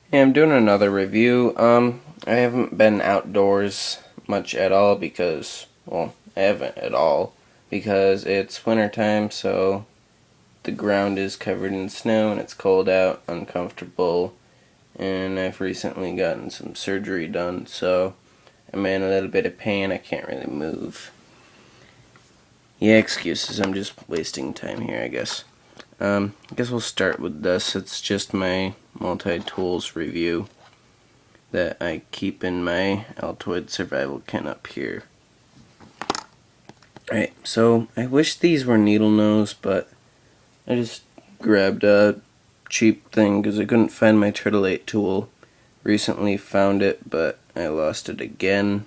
Hey, I'm doing another review. I haven't been outdoors much at all because, well, I haven't at all because it's wintertime, so the ground is covered in snow and it's cold out, uncomfortable, and I've recently gotten some surgery done, so I'm in a little bit of pain. I can't really move. Yeah, excuses. I'm just wasting time here, I guess. I guess we'll start with this. It's just my multi-tools review that I keep in my Altoid survival kit up here. Alright, so I wish these were needle nose, but I just grabbed a cheap thing because I couldn't find my Turtle 8 tool. Recently found it, but I lost it again.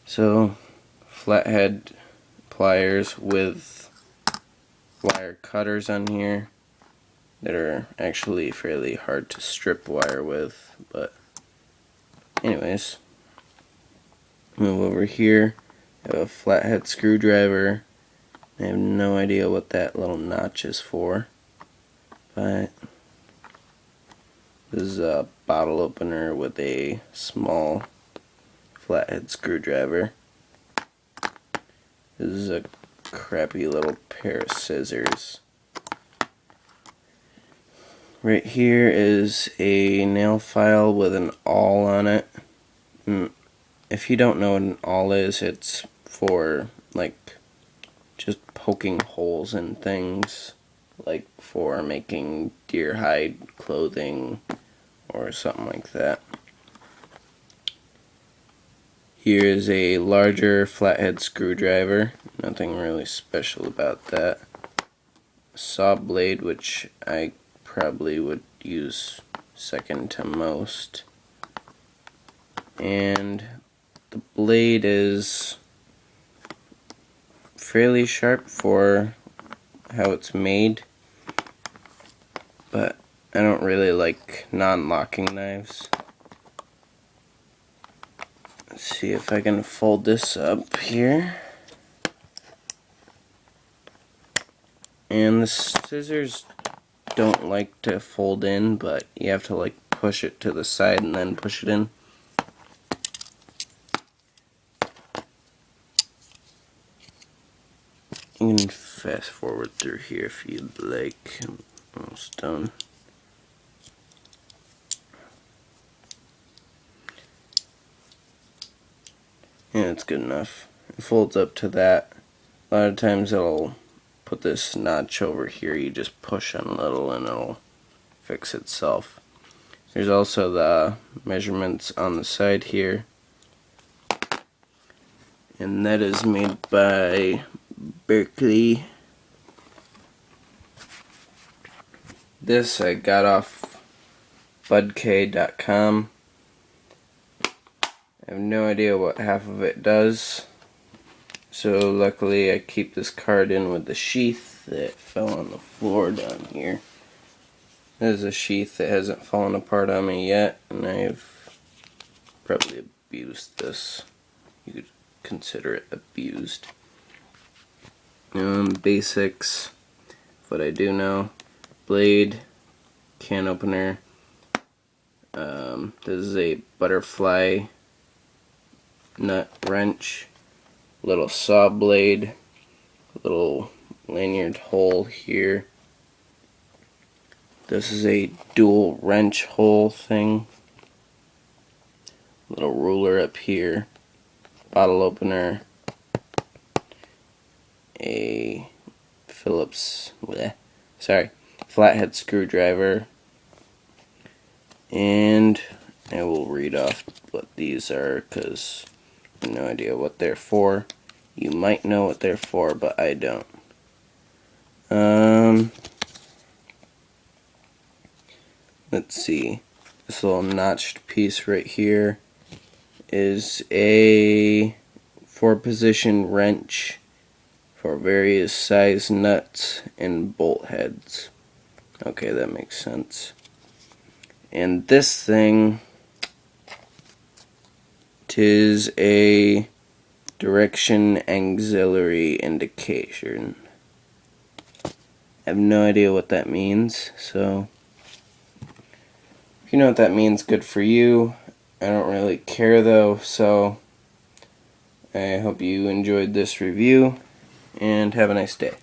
So, flathead pliers with wire cutters on here that are actually fairly hard to strip wire with, but anyways, move over here. I have a flathead screwdriver. I have no idea what that little notch is for, but this is a bottle opener with a small flathead screwdriver. This is a crappy little pair of scissors. Right here is a nail file with an awl on it. If you don't know what an awl is, it's for like just poking holes in things, like for making deer hide clothing or something like that. Here is a larger flathead screwdriver, nothing really special about that. A saw blade, which I probably would use second to most. And the blade is fairly sharp for how it's made, but I don't really like non-locking knives. Let's see if I can fold this up here. And the scissors don't like to fold in, but you have to like push it to the side and then push it in. You can fast forward through here if you'd like. I'm almost done. Yeah, it's good enough. It folds up to that. A lot of times it'll put this notch over here. You just push on a little and it'll fix itself. There's also the measurements on the side here. And that is made by Berkeley. This I got off budk.com. I have no idea what half of it does. So luckily I keep this card in with the sheath that fell on the floor down here. This is a sheath that hasn't fallen apart on me yet, and I've probably abused this. You could consider it abused. Basics, what I do know. Blade, can opener. This is a butterfly nut wrench, little saw blade, little lanyard hole here. This is a dual wrench hole thing, little ruler up here, bottle opener, a flathead screwdriver, and I will read off what these are because I have no idea what they're for. You might know what they're for, but I don't. Let's see. This little notched piece right here is a 4-position wrench for various size nuts and bolt heads. Okay, that makes sense. And this thing, 'tis a direction auxiliary indication. I have no idea what that means, so If you know what that means, good for you. I don't really care though, so I hope you enjoyed this review, and have a nice day.